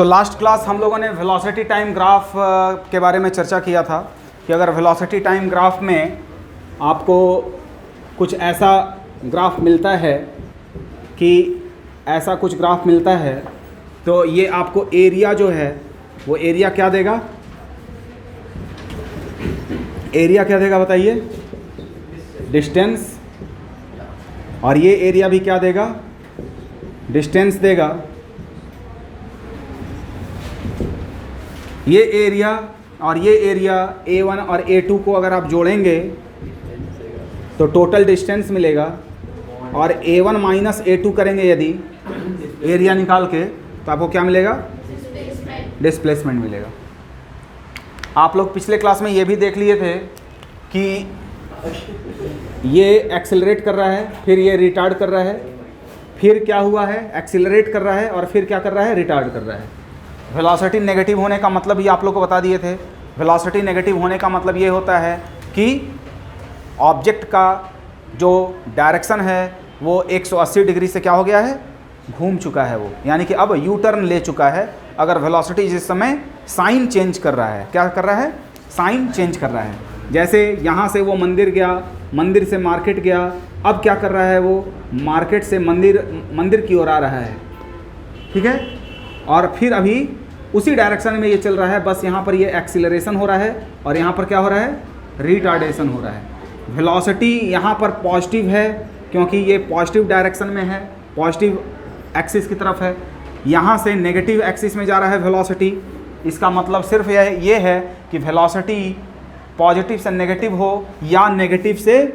तो last class हम लोगों ने वेलोसिटी टाइम ग्राफ के बारे में चर्चा किया था कि अगर वेलोसिटी टाइम ग्राफ में आपको कुछ ऐसा ग्राफ मिलता है कि ऐसा कुछ ग्राफ मिलता है तो ये आपको एरिया जो है वो एरिया क्या देगा, एरिया क्या देगा बताइए, डिस्टेंस, और ये एरिया भी क्या देगा, डिस्टेंस देगा। ये एरिया और ये एरिया A1 और A2 को अगर आप जोड़ेंगे तो टोटल डिस्टेंस मिलेगा, और A1 माइनस A2 करेंगे यदि एरिया निकाल के तो आपको क्या मिलेगा, डिस्प्लेसमेंट मिलेगा। आप लोग पिछले क्लास में ये भी देख लिए थे कि ये एक्सेलरेट कर रहा है, फिर ये रिटार्ड कर रहा है, फिर क्या हुआ है, एक्सेलरेट कर रहा है और फिर क्या कर रहा है, रिटार्ड कर रहा है। वेलोसिटी नेगेटिव होने का मतलब ये आप लोग को बता दिए थे। वेलोसिटी नेगेटिव होने का मतलब ये होता है कि ऑब्जेक्ट का जो डायरेक्शन है वो 180 डिग्री से क्या हो गया है, घूम चुका है वो, यानी कि अब यू टर्न ले चुका है। अगर वेलोसिटी जिस समय साइन चेंज कर रहा है, क्या कर रहा है, साइन चेंज कर रहा है। जैसे यहाँ से वो मंदिर गया, मंदिर से मार्केट गया, अब क्या कर रहा है वो, मार्केट से मंदिर की ओर आ रहा है, ठीक है, और फिर अभी उसी डायरेक्शन में ये चल रहा है, बस यहाँ पर ये एक्सीलरेशन हो रहा है और यहाँ पर क्या हो रहा है, रिटार्डेशन हो रहा है। वेलोसिटी यहाँ पर पॉजिटिव है क्योंकि ये पॉजिटिव डायरेक्शन में है, पॉजिटिव एक्सिस की तरफ है। यहाँ से नेगेटिव एक्सिस में जा रहा है वेलोसिटी। इसका मतलब सिर्फ ये है कि वेलोसिटी पॉजिटिव से नेगेटिव हो या नेगेटिव से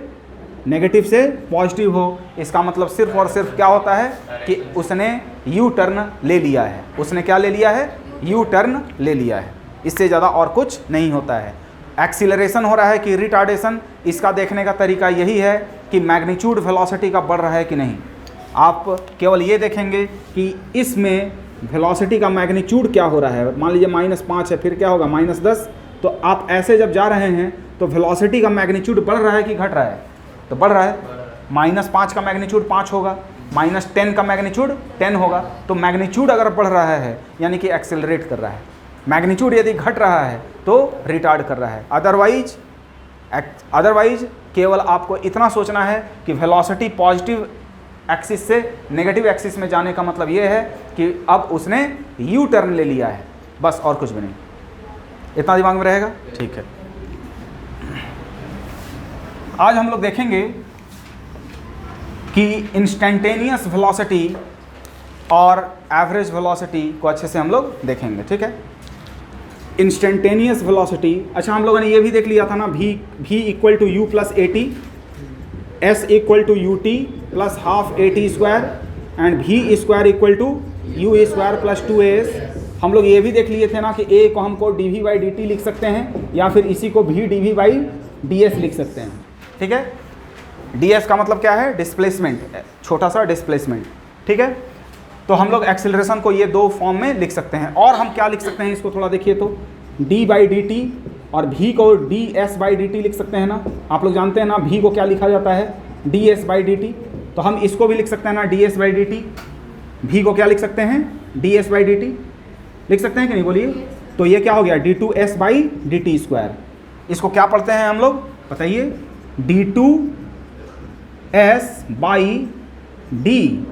पॉजिटिव हो, इसका मतलब सिर्फ और सिर्फ क्या होता है कि उसने यू टर्न ले लिया है। उसने क्या ले लिया है, यू टर्न ले लिया है। इससे ज़्यादा और कुछ नहीं होता है। एक्सीलरेशन हो रहा है कि रिटार्डेशन, इसका देखने का तरीका यही है कि मैग्नीट्यूड वेलोसिटी का बढ़ रहा है कि नहीं। आप केवल ये देखेंगे कि इसमें वेलोसिटी का मैग्नीट्यूड क्या हो रहा है। मान लीजिए -5 है, फिर क्या होगा, -10। तो आप ऐसे जब जा रहे हैं तो वेलोसिटी का मैग्नीट्यूड बढ़ रहा है कि घट रहा है, तो बढ़ रहा है। -5 का मैग्नीट्यूड 5 होगा, -10 का मैग्नीट्यूड 10 होगा। तो मैग्नीट्यूड अगर बढ़ रहा है यानी कि एक्सेलरेट कर रहा है, मैग्नीट्यूड यदि घट रहा है तो रिटार्ड कर रहा है। अदरवाइज केवल आपको इतना सोचना है कि वेलोसिटी पॉजिटिव एक्सिस से नेगेटिव एक्सिस में जाने का मतलब ये है कि अब उसने यू टर्न ले लिया है, बस, और कुछ भी नहीं। इतना दिमाग में रहेगा, ठीक है। आज हम लोग देखेंगे कि इंस्टेंटेनियस वेलोसिटी और एवरेज वेलोसिटी को अच्छे से हम लोग देखेंगे, ठीक है। इंस्टेंटेनियस वेलोसिटी, अच्छा हम लोगों ने ये भी देख लिया था ना, v equal to u plus a t, s equal to u t plus half a t square and v square equal to u square plus 2as। हम लोग ये भी देख लिए थे ना कि a को हमको dv बाई dt लिख सकते हैं या फिर इसी को v dv बाई ds लिख सकते हैं, ठीक है। ds का मतलब क्या है, डिस्प्लेसमेंट, छोटा सा डिस्प्लेसमेंट, ठीक है। तो हम लोग एक्सेलरेशन को ये दो फॉर्म में लिख सकते हैं। और हम क्या लिख सकते हैं, इसको थोड़ा देखिए तो, d बाई डी टी और v को ds बाई डी टी लिख सकते हैं ना। आप लोग जानते हैं ना v को क्या लिखा जाता है, ds बाई डी टी। तो हम इसको भी लिख सकते हैं ना, ds by D T. v को क्या लिख सकते हैं, ds बाई डी टी लिख सकते हैं कि नहीं, बोलिए। तो ये क्या हो गया, d2s by D T square. इसको क्या पढ़ते हैं हम लोग, बताइए, d2s by D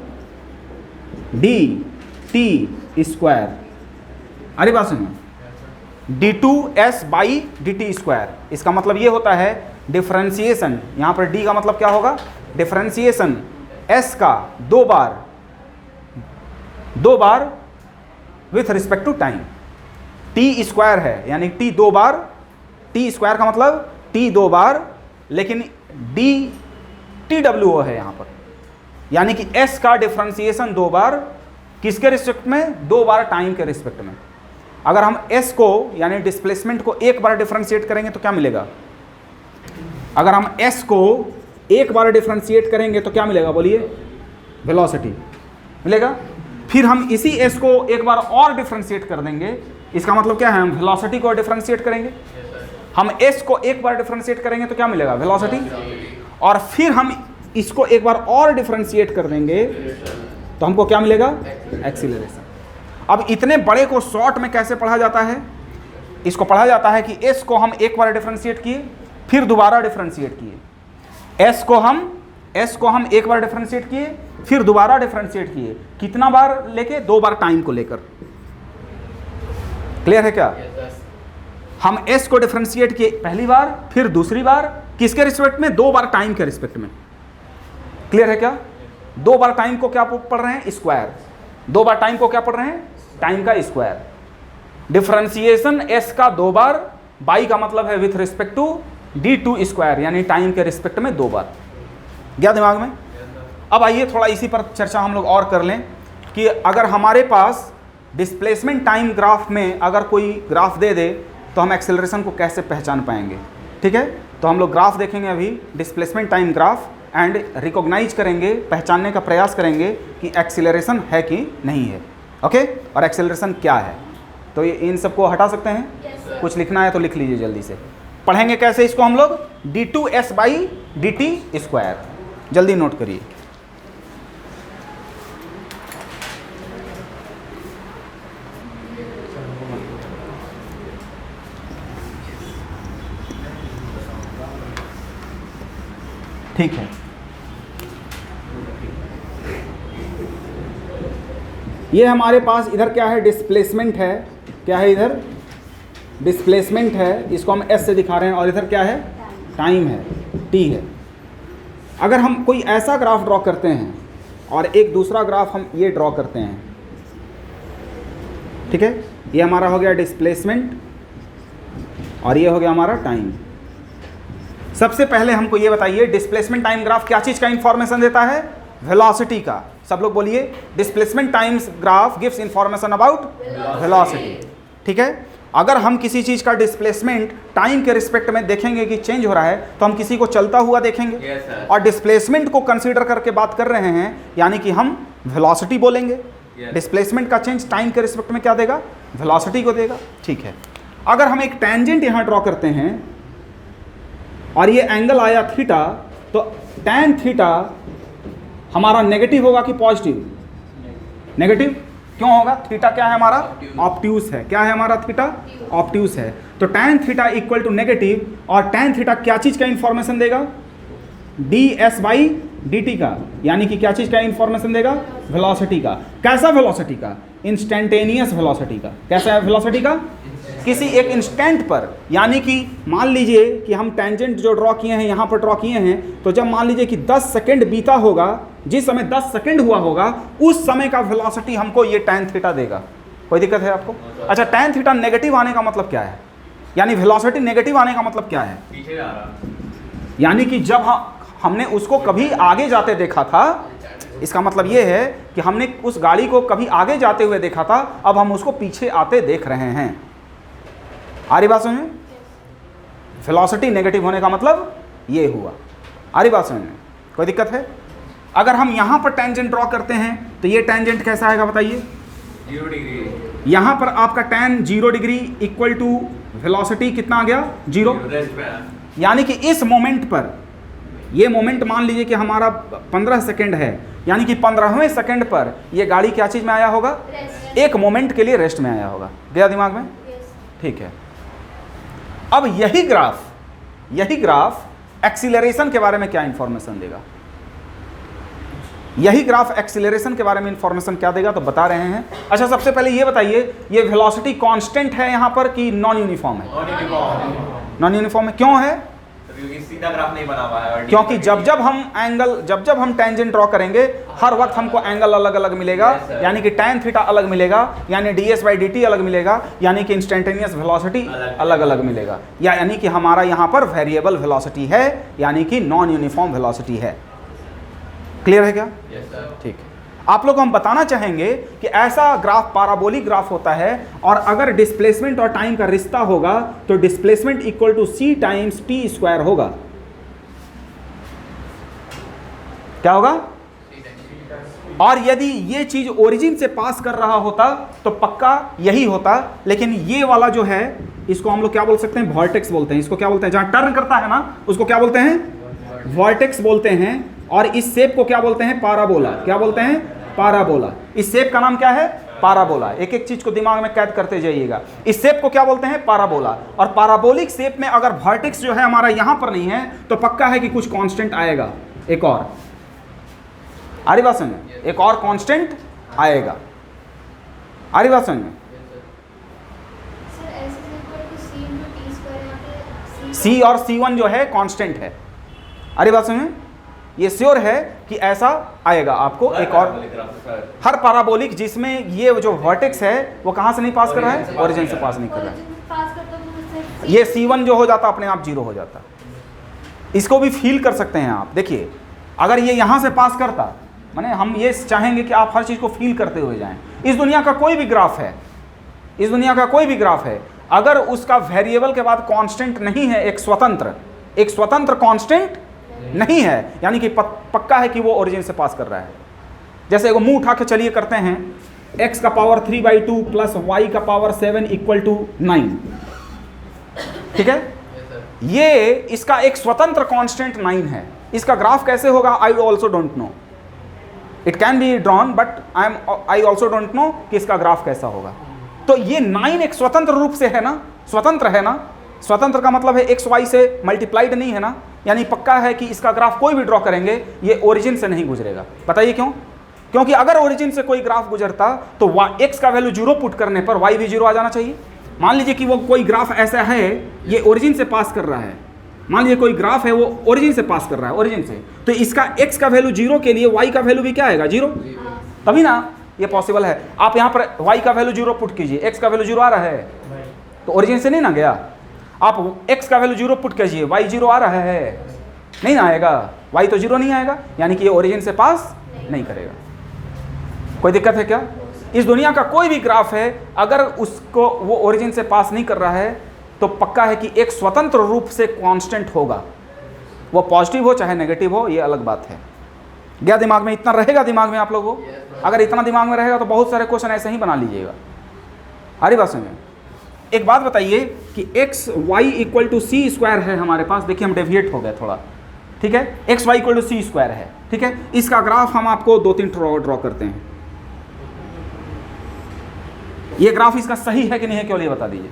T square. अरे बात सुनिए, d2s by D T square, इसका मतलब ये होता है डिफरेंशिएशन। यहाँ पर d का मतलब क्या होगा, डिफरेंशिएशन s का दो बार with respect to time. t square है यानी t दो बार, t स्क्वायर का मतलब t दो बार, लेकिन d TWO है यहाँ पर, यानी कि s का डिफरेंशिएशन दो बार, किसके रिस्पेक्ट में, दो बार टाइम के रिस्पेक्ट में। अगर हम s को यानी डिस्प्लेसमेंट को एक बार डिफरेंशिएट करेंगे तो क्या मिलेगा, अगर हम s को एक बार डिफरेंशिएट करेंगे तो क्या मिलेगा, बोलिए, वेलोसिटी मिलेगा। फिर हम इसी s को एक बार और डिफरेंशिएट कर देंगे, इसका मतलब क्या है, हम वेलोसिटी को डिफरेंशिएट करेंगे। हम s को एक बार डिफरेंशिएट करेंगे तो क्या मिलेगा, वेलोसिटी। और फिर हम इसको एक बार और डिफरेंशिएट कर देंगे तो हमको क्या मिलेगा, एक्सीलरेशन। अब इतने बड़े को शॉर्ट में कैसे पढ़ा जाता है? इसको पढ़ा जाता है कि s को हम एक बार डिफरेंशिएट किए, फिर दोबारा डिफरेंशिएट किए। s को हम एक बार डिफरेंशिएट किए, फिर दोबारा डिफरेंशिएट किए। कितना बार लेके? 2 बार टाइम को लेकर। क्लियर है क्या? हम s को डिफरेंशिएट किए पहली बार, फिर दूसरी बार, किसके रिस्पेक्ट में? 2 बार टाइम के रिस्पेक्ट में। क्लियर है क्या? 2 बार टाइम को क्या पढ़ रहे हैं? स्क्वायर। 2 बार टाइम को क्या पढ़ रहे हैं? टाइम का स्क्वायर। डिफरेंशिएशन s का 2 बार, बाई का मतलब है with respect to d2 square, यानी टाइम के रिस्पेक्ट में 2 बार। गया दिमाग में? अब आइए थोड़ा इसी पर चर्चा हम लोग और कर लें कि अगर हमारे पास डिस्प्लेसमेंट टाइम ग्राफ में अगर कोई ग्राफ दे दे तो हम एक्सेलरेशन को कैसे पहचान पाएंगे। ठीक है, तो हम लोग ग्राफ देखेंगे अभी, displacement time graph, and recognize करेंगे, पहचानने का प्रयास करेंगे कि एक्सेलरेशन है कि नहीं है। ओके, और एक्सेलरेशन क्या है। तो ये इन सबको हटा सकते हैं? yes, कुछ लिखना है तो लिख लीजिए जल्दी से। पढ़ेंगे कैसे इसको हम लोग? d2s/dt square. जल्दी नोट करिए। ठीक है, ये हमारे पास इधर क्या है? डिस्प्लेसमेंट है। क्या है इधर? डिस्प्लेसमेंट है, इसको हम s से दिखा रहे हैं, और इधर क्या है? टाइम है, t है। अगर हम कोई ऐसा ग्राफ ड्रॉ करते हैं और एक दूसरा ग्राफ हम ये ड्रॉ करते हैं, ठीक है, ये हमारा हो गया डिस्प्लेसमेंट और ये हो गया हमारा टाइम। सबसे पहले हमको ये बताइए, डिस्प्लेसमेंट टाइम ग्राफ क्या चीज़ का इंफॉर्मेशन देता है? वेलोसिटी का। सब लोग बोलिए, displacement time graph gives information about velocity. ठीक है, अगर हम किसी चीज़ का डिस्प्लेसमेंट टाइम के रिस्पेक्ट में देखेंगे कि चेंज हो रहा है, तो हम किसी को चलता हुआ देखेंगे। yes, और डिस्प्लेसमेंट को कंसीडर करके बात कर रहे हैं, यानी कि हम वेलोसिटी बोलेंगे। डिस्प्लेसमेंट का चेंज टाइम के रिस्पेक्ट में क्या देगा? वेलोसिटी को देगा। ठीक है, अगर हम एक टेंजेंट यहाँ ड्रॉ करते हैं और ये एंगल आया थीटा, तो टैन थीटा हमारा नेगेटिव होगा कि पॉजिटिव? नेगेटिव। क्यों होगा? थीटा क्या है हमारा? ऑब्ट्यूस है। क्या है हमारा? थीटा ऑब्ट्यूस है। तो tan theta equal to negative, और टैन थीटा क्या चीज़ का इंफॉर्मेशन देगा? ds/dt का, यानी कि क्या चीज़ का इंफॉर्मेशन देगा? वेलोसिटी का। कैसा वेलोसिटी का? इंस्टेंटेनियस वेलोसिटी का। कैसा है वेलोसिटी का? किसी एक इंस्टेंट पर, यानी कि मान लीजिए कि हम टेंजेंट जो ड्रॉ किए हैं यहाँ पर ड्रॉ किए हैं, तो जब मान लीजिए कि 10 सेकंड बीता होगा, जिस समय 10 सेकंड हुआ होगा उस समय का वेलोसिटी हमको ये टैन थीटा देगा। कोई दिक्कत है आपको? अच्छा, टैन थीटा नेगेटिव आने का मतलब क्या है? यानी वेलोसिटी नेगेटिव आने का मतलब क्या है? पीछे जा रहा। यानी कि जब हमने उसको कभी आगे जाते देखा था, इसका मतलब ये है कि हमने उस गाड़ी को कभी आगे जाते हुए देखा था, अब हम उसको पीछे आते देख रहे हैं। आ रही बात समझ में? वेलोसिटी नेगेटिव होने का मतलब ये हुआ। आ रही बात समझ में? कोई दिक्कत है? अगर हम यहाँ पर टेंजेंट ड्रॉ करते हैं तो ये टेंजेंट कैसा आएगा बताइए? 0 डिग्री। यहाँ पर आपका tan 0 degree equal to velocity कितना आ गया? 0। यानी कि इस मोमेंट पर, ये मोमेंट मान लीजिए कि हमारा 15 सेकेंड है, यानी कि 15वें सेकेंड पर ये गाड़ी क्या चीज़ में आया होगा? एक मोमेंट के लिए रेस्ट में आया होगा। गया दिमाग में? ठीक है, अब यही ग्राफ एक्सीलरेशन के बारे में क्या इंफॉर्मेशन देगा? यही ग्राफ एक्सीलरेशन के बारे में इंफॉर्मेशन क्या देगा? तो बता रहे हैं। अच्छा, सबसे पहले ये बताइए, ये वेलोसिटी कांस्टेंट है यहाँ पर कि नॉन यूनिफॉर्म है? नॉन यूनिफॉर्म है। क्यों है? क्योंकि सीधा ग्राफ नहीं बना हुआ है। क्योंकि जब हम टेंजेंट ड्रॉ करेंगे, हर वक्त हमको एंगल अलग अलग मिलेगा। यानी कि टैन थीटा अलग मिलेगा, यानी ds/dt अलग मिलेगा, यानी कि इंस्टेंटेनियस वेलोसिटी अलग अलग मिलेगा, यानी कि हमारा यहाँ पर वेरिएबल वेलोसिटी है, यानी कि नॉन यूनिफॉर्म वेलोसिटी है। क्लियर है क्या? ठीक है। आप लोग को हम बताना चाहेंगे कि ऐसा ग्राफ पाराबोलिक ग्राफ होता है, और अगर डिस्प्लेसमेंट और टाइम का रिश्ता होगा तो displacement equal to c times t square होगा। क्या होगा? और यदि ये चीज ओरिजिन से पास कर रहा होता तो पक्का यही होता, लेकिन ये वाला जो है इसको हम लोग क्या बोल सकते हैं? वॉर्टेक्स बोलते हैं। इसको क्या बोलते हैं? जहां टर्न करता है ना, उसको क्या बोलते हैं? वॉर्टेक्स बोलते हैं। और इस शेप को क्या बोलते हैं? पाराबोला। क्या बोलते हैं? पाराबोला। इस शेप का नाम क्या है? पाराबोला। एक एक चीज को दिमाग में कैद करते जाइएगा। इस शेप को क्या बोलते हैं? पाराबोला। और पाराबोलिक शेप में अगर वर्टेक्स जो है हमारा यहां पर नहीं है तो पक्का है कि कुछ कांस्टेंट आएगा, एक और। आ रही बात समझ में? एक और कांस्टेंट आएगा। आ रही बात समझ में? सी और C1 जो है कांस्टेंट है। अरे बात समझ में? ये श्योर है कि ऐसा आएगा आपको एक और। हर पैराबोलिक जिसमें ये जो वर्टेक्स है वो कहां से नहीं पास कर रहा है? ओरिजिन से पास नहीं कर रहा है। ये C1 जो हो जाता अपने आप 0 हो जाता। इसको भी फील कर सकते हैं आप। देखिए अगर ये यहां से पास करता, माने हम ये चाहेंगे कि आप हर चीज को फील करते हुए जाएं। इस दुनिया का कोई भी ग्राफ है, इस दुनिया का कोई भी ग्राफ है, अगर उसका वेरिएबल के बाद कांस्टेंट नहीं है, एक स्वतंत्र कांस्टेंट नहीं है, यानी कि पक्का है कि वो ओरिजिन से पास कर रहा है। जैसे एगो मुंह उठा के चलिए करते हैं, x का पावर 3/2 प्लस y का पावर 7 इक्वल टू 9, ठीक है? ये इसका एक स्वतंत्र कांस्टेंट 9 है। इसका ग्राफ कैसे होगा? I also don't know. It can be drawn but I also don't know कि इसका ग्राफ कैसा होगा। तो ये 9 एक स्वतंत्र रूप से है ना, स्वतंत्र है ना। स्वतंत्र का मतलब है एक्स वाई से मल्टीप्लाइड नहीं है ना, यानी पक्का है कि इसका ग्राफ कोई भी ड्रॉ करेंगे ये ओरिजिन से नहीं गुजरेगा। बताइए क्यों? क्योंकि अगर ओरिजिन से कोई ग्राफ गुजरता तो एक्स का वैल्यू 0 पुट करने पर वाई भी 0 आ जाना चाहिए। मान लीजिए कि वो कोई ग्राफ ऐसा है, ये ओरिजिन से पास कर रहा है, मान लीजिए कोई ग्राफ है वो ओरिजिन से पास कर रहा है, ओरिजिन से, तो इसका एक्स का वैल्यू 0 के लिए वाई का वैल्यू भी क्या आएगा? 0। तभी ना ये पॉसिबल है। आप यहाँ पर वाई का वैल्यू 0 पुट कीजिए, एक्स का वैल्यू 0 आ रहा है तो ओरिजिन से नहीं ना गया। आप x का वैल्यू 0 पुट कीजिए, y 0 आ रहा है, नहीं ना आएगा, y तो 0 नहीं आएगा, यानी कि ये ओरिजिन से पास नहीं करेगा। कोई दिक्कत है क्या? इस दुनिया का कोई भी ग्राफ है अगर उसको वो ओरिजिन से पास नहीं कर रहा है तो पक्का है कि एक स्वतंत्र रूप से कांस्टेंट होगा, वो पॉजिटिव हो चाहे नेगेटिव हो, ये अलग बात है। गया दिमाग में? इतना रहेगा दिमाग में आप लोगों को? अगर इतना दिमाग में रहेगा तो बहुत सारे क्वेश्चन ऐसे ही बना लीजिएगा। हरी बात समझे? एक बात बताइए कि X Y equal to C square है हमारे पास। देखिए हम डेविएट हो गए थोड़ा, ठीक है? X Y equal to C square है, ठीक है? इसका ग्राफ हम आपको 2-3 ड्रॉ करते हैं। ये ग्राफ इसका सही है कि नहीं है केवल ये बता दीजिए।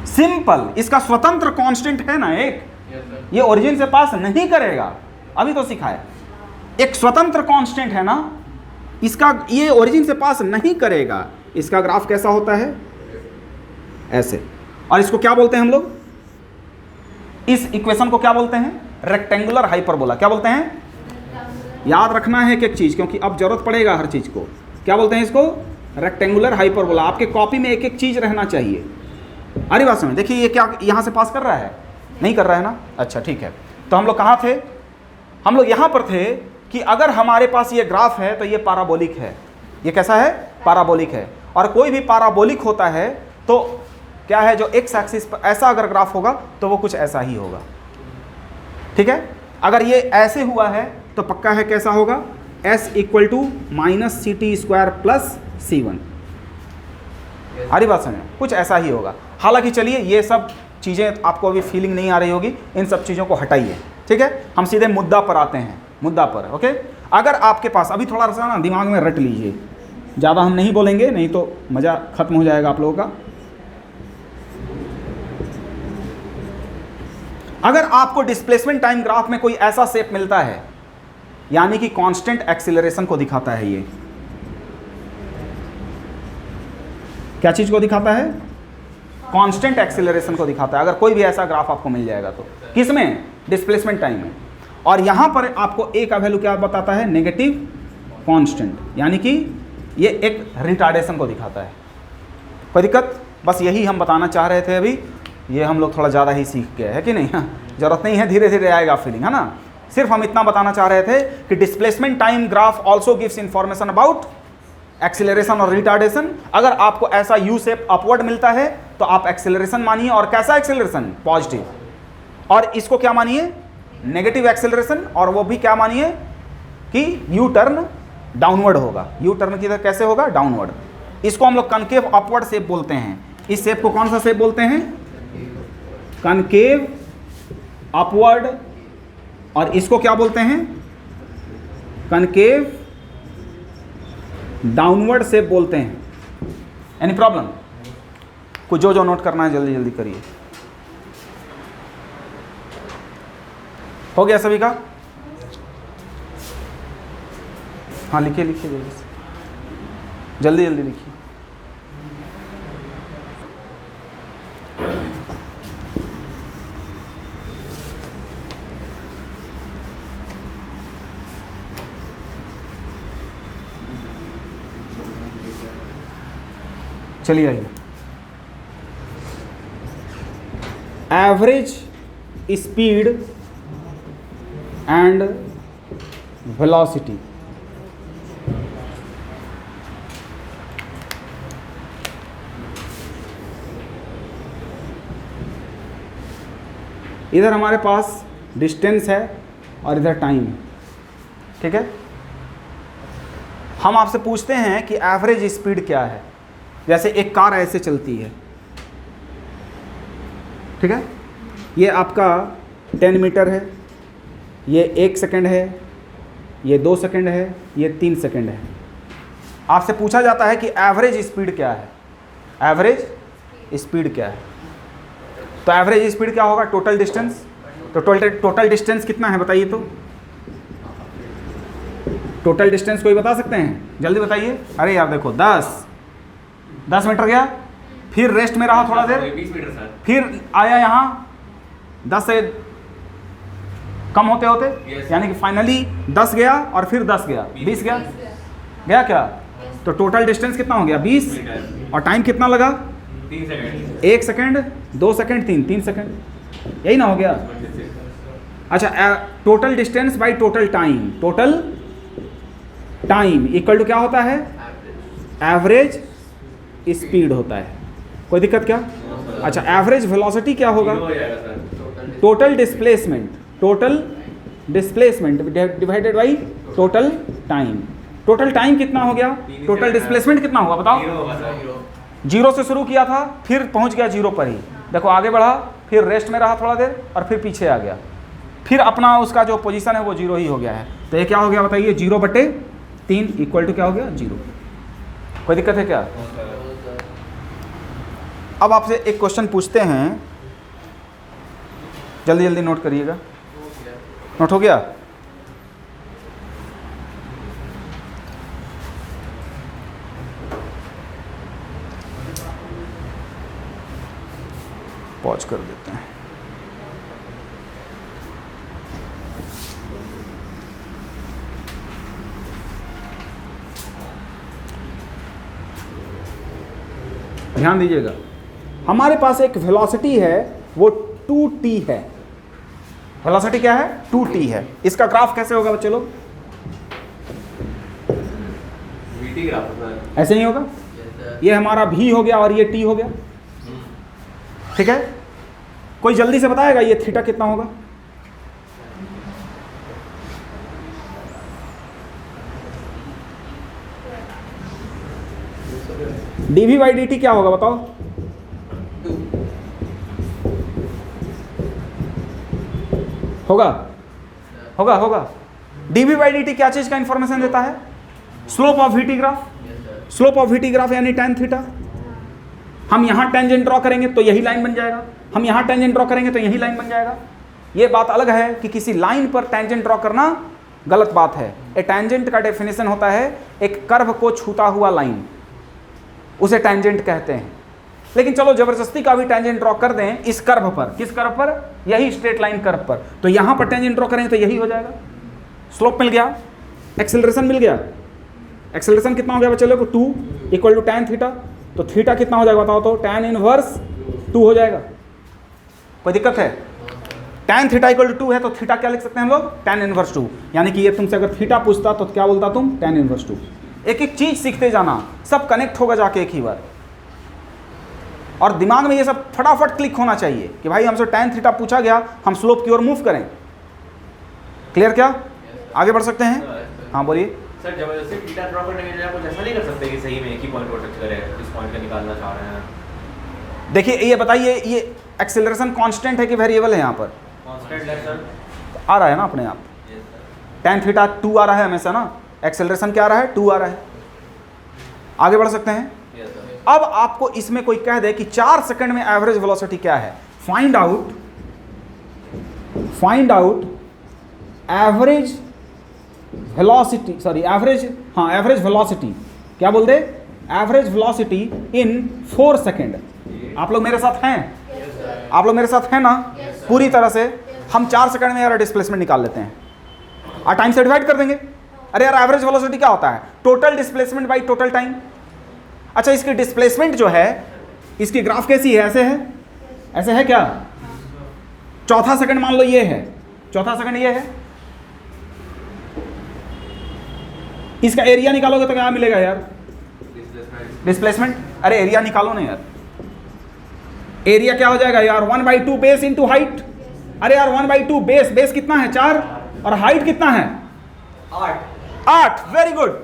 सिंपल, इसका स्वतंत्र कांस्टेंट है ना एक, ये ओरिजिन से पास नहीं करेगा। अभी तो सिखाए, एक स्वतंत्र कांस्टेंट है ना, इसका ये ओरिजिन से पास नहीं करेगा। इसका ग्राफ कैसा होता है? ऐसे। और इसको क्या बोलते हैं हम लोग? इस इक्वेशन को क्या बोलते हैं? Rectangular hyperbola. क्या बोलते हैं? याद रखना है एक एक चीज, क्योंकि अब जरूरत पड़ेगा हर चीज को। क्या बोलते हैं इसको? Rectangular hyperbola. आपके कॉपी में एक एक चीज रहना चाहिए। अरे बात समझ, देखिए ये क्या यहां से पास कर रहा है? नहीं कर रहा है ना? अच्छा ठीक है। तो हम लोग कहां थे? हम लोग यहां पर थे कि अगर हमारे पास ये ग्राफ है तो ये पैराबोलिक है। ये कैसा है? पैराबोलिक है। और कोई भी पैराबोलिक होता है तो क्या है, जो एक्स एक्सिस पर ऐसा अगर ग्राफ होगा तो वो कुछ ऐसा ही होगा, ठीक है? अगर ये ऐसे हुआ है तो पक्का है कैसा होगा? s equal to minus ct square plus c1। हरी बात समझे? कुछ ऐसा ही होगा। हालांकि चलिए ये सब चीज़ें आपको अभी फीलिंग नहीं आ रही होगी, इन सब चीज़ों को हटाइए, ठीक है? हम सीधे मुद्दा पर आते हैं, मुद्दा पर। ओके, अगर आपके पास अभी थोड़ा सा ना दिमाग में रट लीजिए, ज़्यादा हम नहीं बोलेंगे नहीं तो मज़ा खत्म हो जाएगा आप लोगों का। अगर आपको डिस्प्लेसमेंट टाइम ग्राफ में कोई ऐसा शेप मिलता है, यानी कि कांस्टेंट एक्सीलरेशन को दिखाता है, ये क्या चीज़ को दिखाता है? कांस्टेंट एक्सीलरेशन को दिखाता है। अगर कोई भी ऐसा ग्राफ आपको मिल जाएगा तो किसमें? डिस्प्लेसमेंट टाइम में। और यहां पर आपको ए का वैल्यू क्या बताता है? नेगेटिव कांस्टेंट, यानी कि ये एक रिटार्डेशन को दिखाता है। कोई दिक्कत? बस यही हम बताना चाह रहे थे अभी। ये हम लोग थोड़ा ज़्यादा ही सीख गए है कि नहीं? हाँ, जरूरत नहीं है, धीरे धीरे आएगा फीलिंग, है ना? सिर्फ हम इतना बताना चाह रहे थे कि displacement time graph also gives information about acceleration और रिटार्डेशन। अगर आपको ऐसा यू शेप अपवर्ड मिलता है तो आप एक्सीलरेशन मानिए, और कैसा एक्सीलरेशन? पॉजिटिव। और इसको क्या मानिए? Negative acceleration. और वो भी क्या मानिए कि यू टर्न डाउनवर्ड होगा। यू टर्न की तरह कैसे होगा? डाउनवर्ड। इसको हम लोग कनकेव अपवर्ड शेप बोलते हैं। इस शेप को कौन सा शेप बोलते हैं? Concave upward. और इसको क्या बोलते हैं? कनकेव डाउनवर्ड शेप बोलते हैं। Any problem? कुछ जो जो नोट करना है जल्दी जल्दी करिए। हो गया सभी का? हाँ लिखिए लिखिए जल्दी से, जल्दी जल्दी लिखिए। चलिए आइए। Average speed and velocity. इधर हमारे पास डिस्टेंस है और इधर टाइम है, ठीक है। हम आपसे पूछते हैं कि एवरेज स्पीड क्या है। जैसे एक कार ऐसे चलती है, ठीक है, ये आपका 10 मीटर है, ये 1 सेकंड है, ये 2 सेकंड है, ये 3 सेकंड है। आपसे पूछा जाता है कि एवरेज स्पीड क्या है, एवरेज स्पीड क्या है। तो एवरेज स्पीड क्या होगा? Total distance. तो टोटल डिस्टेंस कितना है बताइए तो? टोटल डिस्टेंस कोई बता सकते हैं? जल्दी बताइए। अरे यार देखो 10 मीटर गया, फिर रेस्ट में रहा थोड़ा देर, 20 मीटर सर, फिर आया यहाँ 10 से कम होते होते, यानी कि फाइनली 10 गया और फिर 10 गया, 20 गया, गया क्या? तो टोटल डिस्टेंस कितना हो गया? 20। और टाइम कितना लगा? 3 सेकंड, 1 सेकंड, 2 सेकंड, 3 सेकंड, यही ना हो गया? अच्छा, total distance by total time, total time equal to क्या होता है? एवरेज स्पीड होता है। कोई दिक्कत क्या? अच्छा, एवरेज वेलोसिटी क्या होगा? Total displacement, total displacement divided by total time. Total time कितना हो गया? टोटल डिस्प्लेसमेंट कितना हुआ बताओ? 0 से शुरू किया था, फिर पहुंच गया 0 पर ही। देखो आगे बढ़ा, फिर रेस्ट में रहा थोड़ा देर और फिर पीछे आ गया, फिर अपना उसका जो पोजीशन है वो 0 ही हो गया है। तो ये क्या हो गया बताइए? 0/3 इक्वल टू क्या हो गया? 0। कोई दिक्कत है क्या? अब आपसे एक क्वेश्चन पूछते हैं, जल्दी जल्दी नोट करिएगा। नोट हो गया? पॉज कर देते हैं। ध्यान दीजिएगा, हमारे पास एक वेलोसिटी है, वो 2t है। वेलोसिटी क्या है? 2t है। इसका ग्राफ कैसे होगा बच्चे लोग? VT graph sir. ऐसे नहीं होगा? ये हमारा v हो गया और ये t हो गया, ठीक है। कोई जल्दी से बताएगा ये थीटा कितना होगा? dv/dt क्या होगा बताओ? होगा होगा होगा। dv/dt क्या चीज का इंफॉर्मेशन देता है? Slope of vt graph. Slope of vt graph यानी tan थीटा। हम यहाँ टेंजेंट ड्रॉ करेंगे तो यही लाइन बन जाएगा, हम यहाँ टेंजेंट ड्रॉ करेंगे तो यही लाइन बन जाएगा। ये बात अलग है कि किसी लाइन पर टेंजेंट ड्रॉ करना गलत बात है। ए टेंजेंट का डेफिनेशन होता है एक कर्व को छूता हुआ लाइन, उसे टेंजेंट कहते हैं। लेकिन चलो जबरदस्ती का भी टेंजेंट ड्रॉ कर दें इस कर्व पर। किस कर्व पर? यही स्ट्रेट लाइन कर्व पर। तो यहाँ पर टेंजेंट ड्रॉ करेंगे तो यही हो जाएगा। स्लोप मिल गया, एक्सेलरेशन मिल गया। एक्सेलरेशन कितना हो गया बच्चे लोग? 2 इक्वल टू tan थीटा। तो थीटा कितना हो जाएगा बताओ तो? tan इनवर्स 2 हो जाएगा। कोई दिक्कत है? tan थीटा इक्वल टू 2 है तो थीटा क्या लिख सकते हैं हम लोग? tan inverse 2। यानी कि ये तुमसे अगर थीटा पूछता तो क्या बोलता तुम? tan inverse 2। एक एक चीज सीखते जाना, सब कनेक्ट होगा जाके एक ही बार। और दिमाग में ये सब फटाफट क्लिक होना चाहिए कि भाई हमसे tan थीटा पूछा गया, हम स्लोप की ओर मूव करें। क्लियर क्या? आगे बढ़ सकते हैं? हाँ बोलिए सर। जबरदस्ती थीटा ड्रॉ करने के लिए कुछ ऐसा नहीं कर सकते कि सही में एक ही पॉइंट को टच करे, इस पॉइंट का निकालना चाह रहे हैं? देखिए ये बताइए, ये एक्सेलरेशन कांस्टेंट है कि वेरिएबल है? यहाँ पर कांस्टेंट है सर। आ रहा है ना अपने आप। tan थीटा 2 आ रहा है हमेशा ना, एक्सेलरेशन क्या आ रहा है 2 आ रहा है। आगे बढ़ सकते हैं। अब आपको इसमें कोई कह दे कि 4 सेकंड में एवरेज वेलोसिटी क्या है, find out average velocity, sorry average, हाँ एवरेज वेलोसिटी, क्या बोल दे, एवरेज वेलोसिटी इन 4 सेकंड। आप लोग मेरे साथ हैं, आप लोग मेरे साथ हैं ना पूरी तरह से। हम 4 सेकंड में यार डिस्प्लेसमेंट निकाल लेते हैं और टाइम से डिवाइड कर देंगे। अरे यार एवरेज वेलोसिटी क्या होता है, total displacement by total time. अच्छा इसकी डिस्प्लेसमेंट जो है, इसकी ग्राफ कैसी है, ऐसे है, ऐसे है क्या, चौथा सेकंड मान लो ये है, चौथा सेकंड ये है, इसका एरिया निकालोगे तो क्या मिलेगा यार, डिस्प्लेसमेंट। अरे एरिया निकालो ना यार, एरिया क्या हो जाएगा यार 1/2 बेस इंटू हाइट। अरे यार 1/2 बेस, बेस कितना है 4 और हाइट कितना है 8। Very good.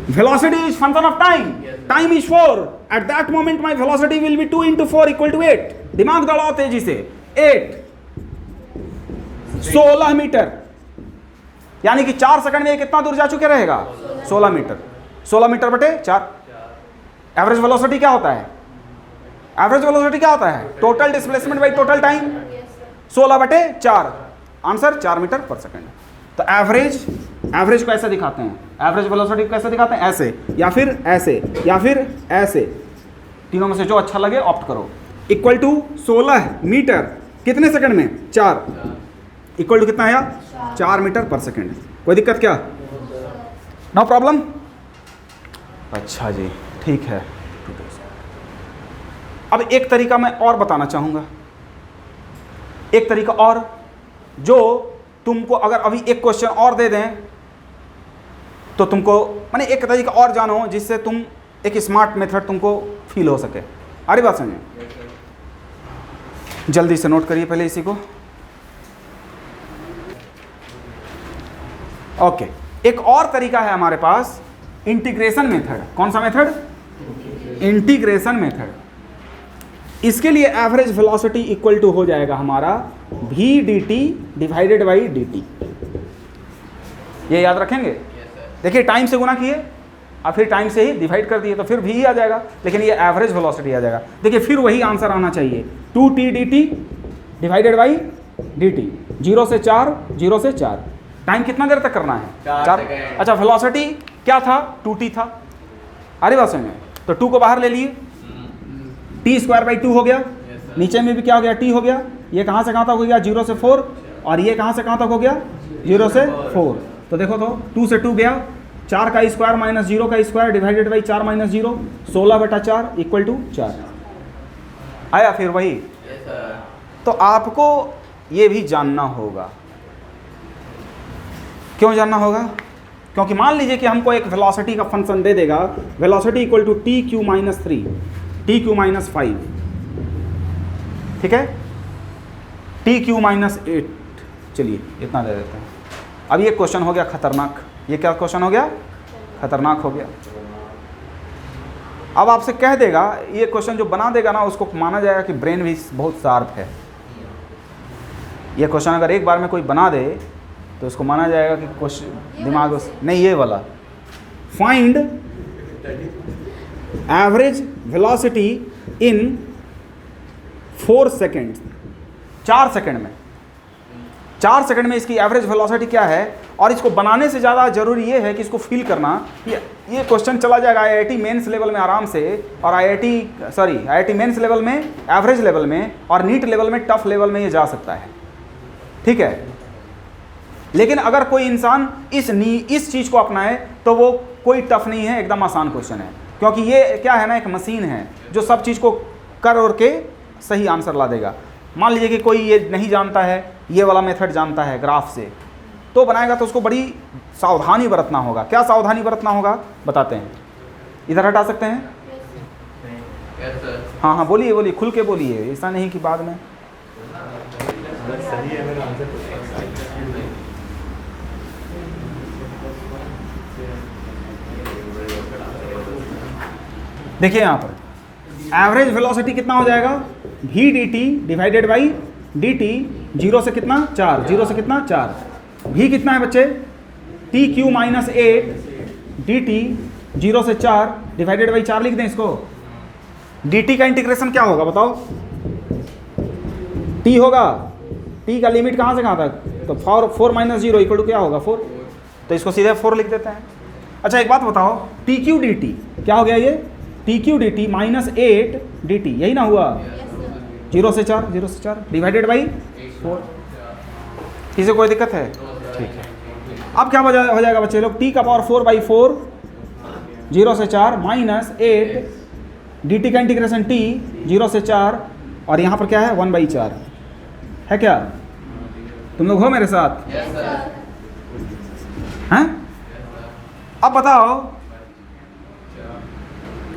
velocity is function of time, time is 4, at that moment my velocity will be 2 into 4 equal to 8। दिमाग दौड़ाओ तेजी से, 8 16 मीटर, यानी कि 4 सेकंड में कितना दूर जा चुके रहेगा 16 मीटर। 16 मीटर बटे 4। एवरेज वेलोसिटी क्या होता है, एवरेज वेलोसिटी क्या होता है, total displacement by total time, 16 बटे 4, आंसर 4 मीटर पर सेकंड। तो एवरेज को ऐसे दिखाते हैं, एवरेज वेलोसिटी को कैसे दिखाते हैं, ऐसे या फिर ऐसे या फिर ऐसे, तीनों में से जो अच्छा लगे ऑप्ट करो। इक्वल टू 16 मीटर कितने सेकंड में 4, इक्वल टू कितना आया 4 मीटर पर सेकंड। कोई दिक्कत क्या, नो प्रॉब्लम। अच्छा जी ठीक है। अब एक तरीका मैं और बताना चाहूँगा, एक तरीका और, जो तुमको अगर अभी एक क्वेश्चन और दे दें तो तुमको माने एक तरीका और जानो जिससे तुम एक स्मार्ट मेथड तुमको फील हो सके। अरे बात समझे, जल्दी से नोट करिए पहले इसी को। ओके, एक और तरीका है हमारे पास, इंटीग्रेशन मेथड। कौन सा मेथड, इंटीग्रेशन मेथड। इसके लिए एवरेज वेलोसिटी इक्वल टू हो जाएगा हमारा v dt divided by dt। ये याद रखेंगे। देखिए टाइम से गुना किए और फिर टाइम से ही डिवाइड कर दिए तो फिर v ही आ जाएगा, लेकिन ये एवरेज वेलोसिटी आ जाएगा। देखिए फिर वही आंसर आना चाहिए, 2t dt divided by dt। 0 से 4, 0 से 4। टाइम कितना देर तक करना है 4। अच्छा वेलोसिटी क्या था 2t था। अरे बात समझ, तो 2 को बाहर ले लिए, t²/2 हो गया, नीचे में भी क्या हो गया t हो गया। ये कहाँ से कहाँ तक हो गया 0 से 4, और ये कहाँ से कहाँ तक हो गया 0 से 4। तो देखो तो 2 से 2 गया, 4 का स्क्वायर माइनस 0 का square divided by 4 minus 0, 16/4 equal to 4 आया। फिर वही तो आपको ये भी जानना होगा। क्यों जानना होगा, क्योंकि मान लीजिए कि हमको एक वेलोसिटी का फंक्शन दे देगा, velocity equal to TQ-3, TQ-5, ठीक है, TQ-8, चलिए इतना दे देते हैं। अब ये क्वेश्चन हो गया खतरनाक। ये क्या क्वेश्चन हो गया, खतरनाक हो गया। अब आपसे कह देगा, ये क्वेश्चन जो बना देगा ना उसको माना जाएगा कि ब्रेन भी बहुत शार्प है। ये क्वेश्चन अगर एक बार में कोई बना दे तो उसको माना जाएगा कि क्वेश्चन दिमाग उस नहीं, ये वाला फाइंड एवरेज वेलोसिटी इन 4 सेकेंड। 4 सेकेंड में, 4 सेकंड में इसकी एवरेज वेलोसिटी क्या है। और इसको बनाने से ज़्यादा ज़रूरी ये है कि इसको फील करना। ये क्वेश्चन चला जाएगा IIT मेंस लेवल में आराम से, और IIT मेंस लेवल में, एवरेज लेवल में, और नीट लेवल में, टफ लेवल में ये जा सकता है, ठीक है। लेकिन अगर कोई इंसान इस चीज़ को अपनाए तो वो कोई टफ नहीं है, एकदम आसान क्वेश्चन है। क्योंकि ये क्या है ना, एक मशीन है जो सब चीज़ को कर और के सही आंसर ला देगा। मान लीजिए कि कोई ये नहीं जानता है, ये वाला मेथड जानता है ग्राफ से, तो बनाएगा तो उसको बड़ी सावधानी बरतना होगा। क्या सावधानी बरतना होगा बताते हैं, इधर हटा सकते हैं। हाँ हाँ बोलिए बोलिए, खुल के बोलिए, ऐसा नहीं कि बाद में। देखिए यहाँ पर एवरेज वेलोसिटी कितना हो जाएगा, v dt divided by dt। 0 से कितना 4, 0 से कितना 4, भी कितना है बच्चे, T cube minus 8 D T 0 से 4 डिवाइडेड बाई 4 लिख दें इसको। डी टी का इंटीग्रेशन क्या होगा बताओ, टी होगा, टी का लिमिट कहाँ से कहाँ तक, तो 4 माइनस 0 इक्वल टू क्या होगा 4, तो इसको सीधे 4 लिख देते हैं। अच्छा एक बात बताओ, टी क्यू डी टी क्या हो गया, ये T Q D T minus 8 D T, यही ना हुआ, 0 से 4 डिवाइडेड बाई 4। किसी कोई दिक्कत है, ठीक है। अब क्या हो जाएगा बच्चे लोग, टी का पावर 4/4 0 से 4 माइनस 8 डी टी का इंटीग्रेशन टी 0 से 4 और यहाँ पर क्या है 1/4 है क्या, तुम लोग हो मेरे साथ हैं? अब बताओ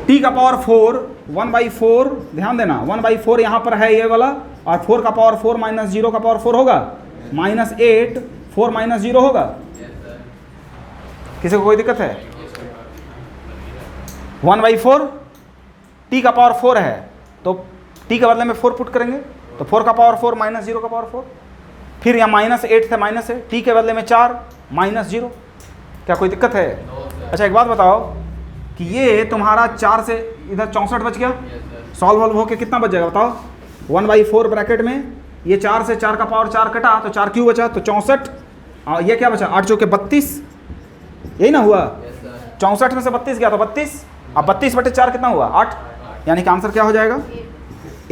t का पावर 4 1/4, ध्यान देना 1/4 यहाँ पर है ये वाला, और 4 का पावर 4 माइनस 0 का पावर 4 होगा, माइनस 8 4 माइनस 0 होगा। किसी को कोई दिक्कत है? 1/4 t का पावर 4 है तो t के बदले में 4 पुट करेंगे, तो 4 का पावर 4 माइनस 0 का पावर 4, फिर यहाँ माइनस 8 थे माइनस है, t के बदले में 4 माइनस 0। क्या कोई दिक्कत है? अच्छा एक बात बताओ कि ये तुम्हारा 4 से इधर 64 बच गया, सॉल्व वॉल्व होके कितना बच जाएगा बताओ, 1/4 ब्रैकेट में ये 4 से 4 का पावर 4 कटा तो 4 क्यों बचा, तो 64, और ये क्या बचा 8 चौके 32, यही ना हुआ, 64 में से 32 गया तो 32, अब 32/4 कितना हुआ 8, यानी कि आंसर क्या हो जाएगा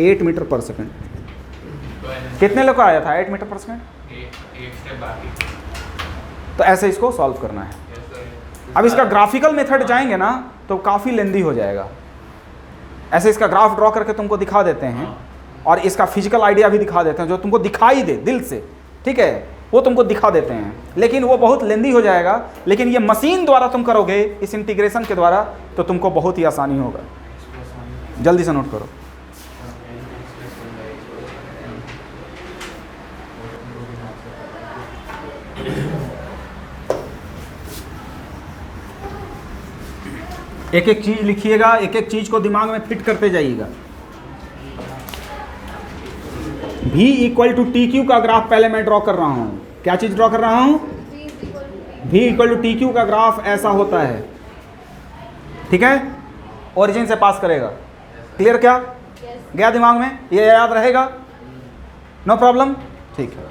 8 मीटर पर सेकंड। कितने लोग का आया था 8 मीटर पर सेकंड? तो ऐसे इसको सॉल्व करना है। अब इसका ग्राफिकल मेथड जाएंगे ना तो काफ़ी लेंदी हो जाएगा, ऐसे इसका ग्राफ ड्रॉ करके तुमको दिखा देते हैं और इसका फिजिकल आइडिया भी दिखा देते हैं जो तुमको दिखाई दे दिल से, ठीक है, वो तुमको दिखा देते हैं, लेकिन वो बहुत लेंदी हो जाएगा। लेकिन ये मशीन द्वारा तुम करोगे इस इंटीग्रेशन के द्वारा तो तुमको बहुत ही आसानी होगा। जल्दी से नोट करो। एक एक चीज लिखिएगा, एक एक चीज को दिमाग में फिट करते जाइएगा। v equal to t cube का ग्राफ पहले मैं ड्रॉ कर रहा हूं। क्या चीज ड्रॉ कर रहा हूं? v equal to t cube का ग्राफ ऐसा होता है, ठीक है, ओरिजिन से पास करेगा। क्लियर? क्या गया दिमाग में? ये याद रहेगा? नो प्रॉब्लम, ठीक है।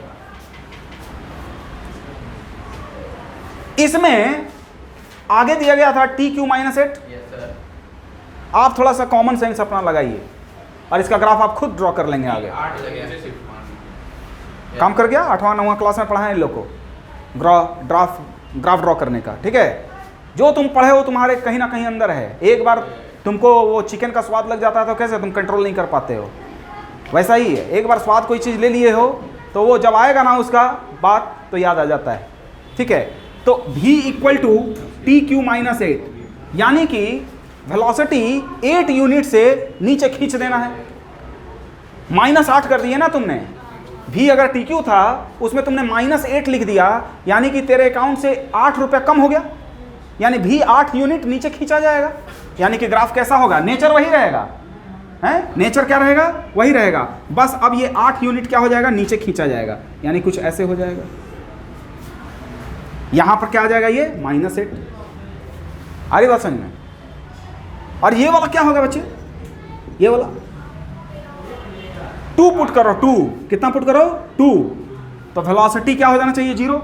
इसमें आगे दिया गया था टी क्यू माइनस 8, आप थोड़ा सा कॉमन सेंस अपना लगाइए और इसका ग्राफ आप खुद ड्रॉ कर लेंगे। आगे काम कर गया, 8वां 9वां क्लास में पढ़ा है इन लोग को ग्राफ ड्रॉ करने का, ठीक है। जो तुम पढ़े हो तुम्हारे कहीं ना कहीं अंदर है। एक बार तुमको वो चिकन का स्वाद लग जाता है तो कैसे तुम कंट्रोल नहीं कर पाते हो, वैसा ही है। एक बार स्वाद कोई चीज़ ले लिए हो तो वो जब आएगा ना उसका बात तो याद आ जाता है, ठीक है। तो v equal to t cube minus 8, यानी कि वेलोसिटी 8 यूनिट से नीचे खींच देना है। -8 कर दिए ना तुमने, v अगर टी क्यू था उसमें तुमने -8 लिख दिया, यानी कि तेरे अकाउंट से 8 रुपये कम हो गया, यानी v 8 यूनिट नीचे खींचा जाएगा। यानी कि ग्राफ कैसा होगा? नेचर वही रहेगा, है, नेचर क्या रहेगा? वही रहेगा, बस अब ये 8 यूनिट क्या हो जाएगा? नीचे खींचा जाएगा, यानी कुछ ऐसे हो जाएगा। यहां पर क्या आ जाएगा? ये -8। आ रही बात समझ में? और ये वाला क्या होगा बच्चे? ये वाला 2 पुट करो, 2 कितना पुट करो? 2, तो वेलोसिटी क्या हो जाना चाहिए? 0।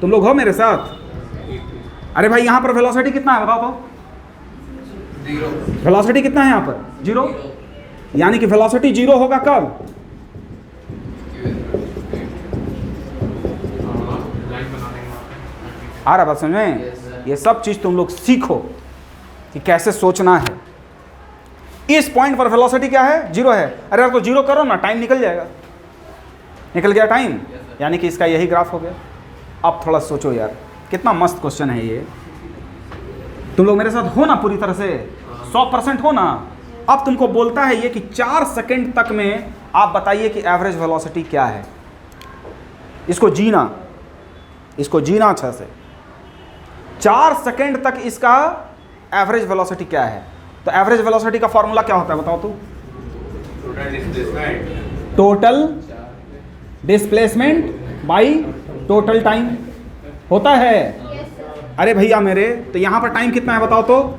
तुम लोग हो मेरे साथ? अरे भाई यहां पर वेलोसिटी कितना है बताओ तो? 0। वेलोसिटी कितना है यहां पर? 0। यानी कि वेलोसिटी 0 होगा कब? आ रहा बात समझ में? ये सब चीज तुम लोग सीखो कि कैसे सोचना है। इस पॉइंट पर वेलोसिटी क्या है? 0 है। अरे यार तो 0 करो ना, टाइम निकल जाएगा। निकल गया टाइम, यानी कि इसका यही ग्राफ हो गया। अब थोड़ा सोचो यार, कितना मस्त क्वेश्चन है ये। तुम लोग मेरे साथ हो ना पूरी तरह से? 100% हो ना? अब तुमको बोलता है ये कि 4 सेकंड तक में आप बताइए कि एवरेज वेलोसिटी क्या है। इसको जीना, इसको जीना अच्छा से। 4 सेकंड तक इसका एवरेज वेलोसिटी क्या है? तो एवरेज वेलोसिटी का फॉर्मूला क्या होता है बताओ तू? Total displacement by total time होता है। अरे भैया मेरे, तो यहाँ पर टाइम कितना है बताओ तो?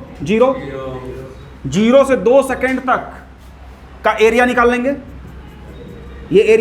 0 से 2 सेकेंड तक का एरिया निकाल लेंगे। ये एरिया